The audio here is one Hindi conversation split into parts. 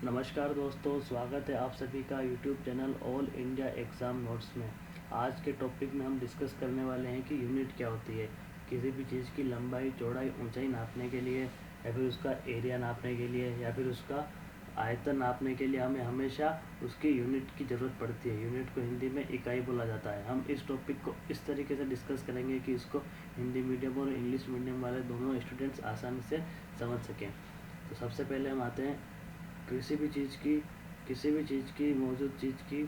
नमस्कार दोस्तों, स्वागत है आप सभी का YouTube channel all India exam notes में। आज के टॉपिक में हम डिस्कस करने वाले हैं कि यूनिट क्या होती है। किसी भी चीज़ की लंबाई, चौड़ाई, ऊंचाई नापने के लिए या फिर उसका एरिया नापने के लिए या फिर उसका आयतन नापने के लिए हमें हमेशा उसकी यूनिट की ज़रूरत पड़ती है। यूनिट को हिंदी में इकाई बोला जाता है। हम इस टॉपिक को इस तरीके से डिस्कस करेंगे कि इसको हिंदी मीडियम और इंग्लिश मीडियम वाले दोनों स्टूडेंट्स आसानी से समझ सकें। तो सबसे पहले हम आते हैं किसी भी चीज़ की मौजूद चीज़ की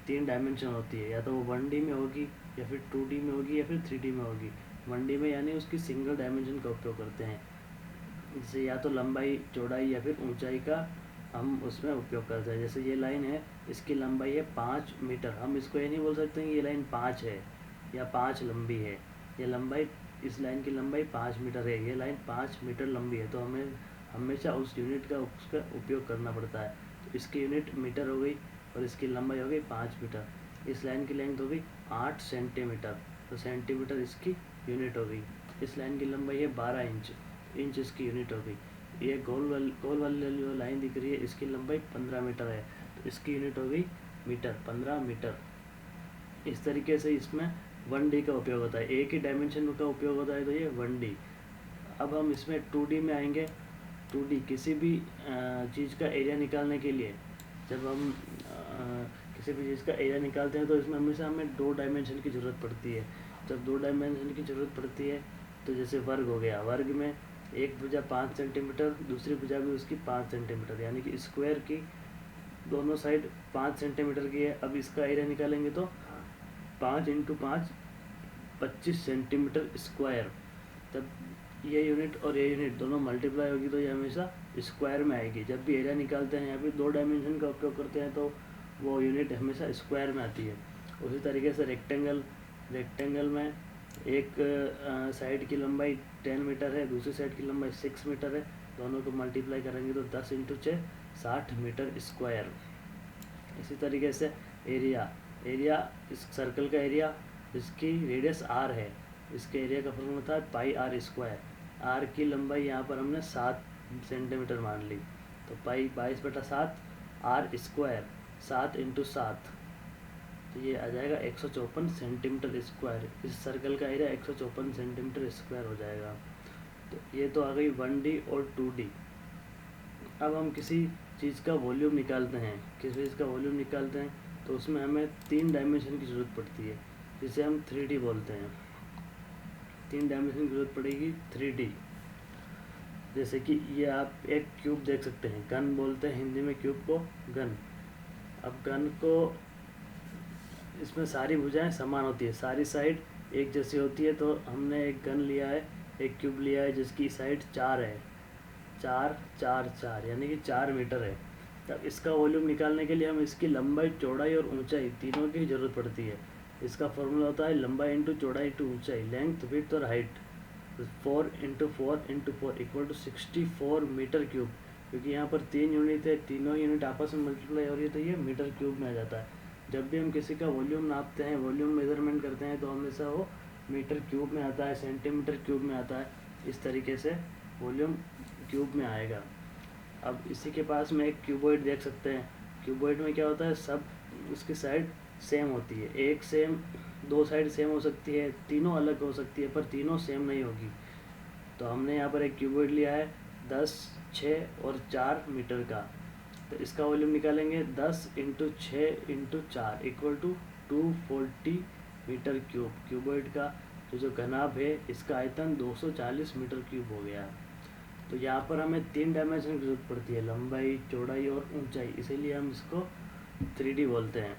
3 डायमेंशन होती है। या तो वो 1D में होगी या फिर 2D में होगी या फिर 3D में होगी। 1D में यानी उसकी सिंगल डायमेंशन का उपयोग करते हैं, जैसे या तो लंबाई, चौड़ाई या फिर ऊंचाई का हम उसमें उपयोग करते हैं। जैसे ये लाइन है, इसकी लंबाई है 5 मीटर। हम इसको ये नहीं बोल सकते कि ये लाइन 5 है या 5 लंबी है। ये लंबाई, इस लाइन की लंबाई 5 मीटर है, ये लाइन 5 मीटर लंबी है, तो हमें हमेशा उस यूनिट का उसका उपयोग करना पड़ता है। तो इसकी यूनिट मीटर हो गई और इसकी लंबाई हो गई 5 मीटर। इस लाइन की लेंथ हो गई 8 सेंटीमीटर, तो सेंटीमीटर इसकी यूनिट हो गई। इस लाइन की लंबाई है 12 इंच, इंच इसकी यूनिट हो गई। ये गोल वाली जो लाइन दिख रही है, इसकी लंबाई 15 मीटर है, तो इसकी यूनिट हो गई मीटर, 15 मीटर। इस तरीके से इसमें 1D का उपयोग होता है, एक ही डायमेंशन का उपयोग होता है, तो ये 1D। अब हम इसमें 2D में आएंगे। 2D किसी भी चीज़ का एरिया निकालने के लिए, जब हम किसी भी चीज़ का एरिया निकालते हैं तो इसमें हमेशा हमें 2 डायमेंशन की ज़रूरत पड़ती है। जब 2 डायमेंशन की ज़रूरत पड़ती है तो जैसे वर्ग हो गया, वर्ग में एक भुजा 5 सेंटीमीटर, दूसरी भुजा भी उसकी 5 सेंटीमीटर, यानी कि स्क्वायर की दोनों साइड 5 सेंटीमीटर की है। अब इसका एरिया निकालेंगे तो 5 इंटू 5 25 सेंटीमीटर स्क्वायर। तब ये यूनिट और ये यूनिट दोनों मल्टीप्लाई होगी तो ये हमेशा स्क्वायर में आएगी। जब भी एरिया निकालते हैं या फिर 2 डायमेंशन का उपयोग करते हैं तो वो यूनिट हमेशा स्क्वायर में आती है। उसी तरीके से रेक्टेंगल में एक साइड की लंबाई 10 मीटर है, दूसरी साइड की लंबाई 6 मीटर है, दोनों को मल्टीप्लाई करेंगे तो 10 इंटू 6 60 मीटर स्क्वायर। इसी तरीके से एरिया इस सर्कल का एरिया, इसकी रेडियस r है, इसके एरिया का फॉर्मूला था पाई आर स्क्वायर। आर की लंबाई यहाँ पर हमने 7 सेंटीमीटर मान ली, तो पाई 22/7 आर स्क्वायर, 7 इंटू 7, तो ये आ जाएगा 154 सेंटीमीटर स्क्वायर। इस सर्कल का एरिया 154 सेंटीमीटर स्क्वायर हो जाएगा। तो ये तो आ गई 1D और 2D। अब हम किसी चीज़ का वॉल्यूम निकालते हैं, तो उसमें हमें 3 डायमेंशन की ज़रूरत पड़ती है, जिसे हम 3D बोलते हैं। 3 डायमेंशन की ज़रूरत पड़ेगी 3D। जैसे कि ये आप एक क्यूब देख सकते हैं, गन बोलते हैं हिंदी में क्यूब को, गन। अब गन को, इसमें सारी भुजाएं समान होती है, सारी साइड एक जैसी होती है। तो हमने एक गन लिया है, एक क्यूब लिया है जिसकी साइड 4 है, 4 4 4 यानी कि 4 मीटर है। तब इसका वॉल्यूम निकालने के लिए हम इसकी लंबाई, चौड़ाई और ऊंचाई तीनों की ज़रूरत पड़ती है। इसका फॉर्मूला होता है लंबाई इंटू चौड़ाई इंटू ऊंचाई, लेंथ, विड्थ और height. 4 into 4 into 4 equal to 64 metre cube. क्योंकि यहाँ पर 3 यूनिट है, तीनों यूनिट आपस में मल्टीप्लाई हो रही है, तो ये मीटर क्यूब में आ जाता है। जब भी हम किसी का वॉल्यूम नापते हैं, वॉल्यूम मेजरमेंट करते हैं, तो हमेशा वो मीटर क्यूब में आता है, सेंटीमीटर क्यूब में आता है। इस तरीके से वॉल्यूम क्यूब में आएगा। अब इसी के पास में एक क्यूबॉइड देख सकते हैं। क्यूबॉइड में क्या होता है, सब उसकी साइड सेम होती है, एक सेम, 2 साइड सेम हो सकती है, तीनों अलग हो सकती है, पर तीनों सेम नहीं होगी। तो हमने यहाँ पर एक क्यूबॉइड लिया है 10, 6 और 4 मीटर का। तो इसका वॉल्यूम निकालेंगे 10 into 6 into 4 equal to 240 metre cube. Cuboid का जो घनाभ है, इसका आयतन 240 मीटर क्यूब हो गया। तो यहाँ पर हमें 3 डायमेंशन की जरूरत पड़ती है, लंबाई, चौड़ाई और ऊंचाई, इसीलिए हम इसको 3D बोलते हैं।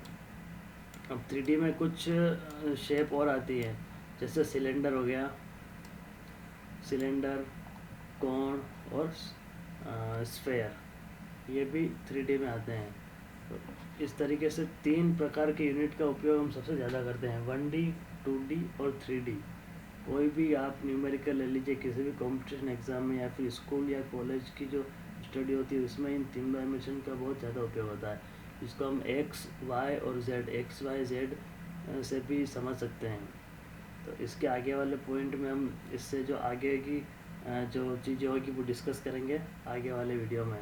अब 3D में कुछ शेप और आती है, जैसे सिलेंडर हो गया, सिलेंडर, कोण और स्फेयर, ये भी 3D में आते हैं। तो इस तरीके से 3 प्रकार के यूनिट का उपयोग हम सबसे ज़्यादा करते हैं, 1D, 2D और 3D। कोई भी आप न्यूमेरिकल ले लीजिए, किसी भी कंपटीशन एग्ज़ाम में या फिर स्कूल या कॉलेज की जो स्टडी होती है, उसमें इन 3 डायमेंशन का बहुत ज़्यादा उपयोग होता है। इसको हम एक्स, वाई और जेड, एक्स, वाई, जेड से भी समझ सकते हैं। तो इसके आगे वाले पॉइंट में हम इससे जो आगे की जो चीज़ें होगी वो डिस्कस करेंगे आगे वाले वीडियो में।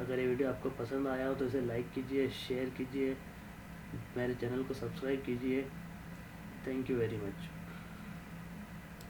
अगर ये वीडियो आपको पसंद आया हो तो इसे लाइक कीजिए, शेयर कीजिए, मेरे चैनल को सब्सक्राइब कीजिए। Thank you very much.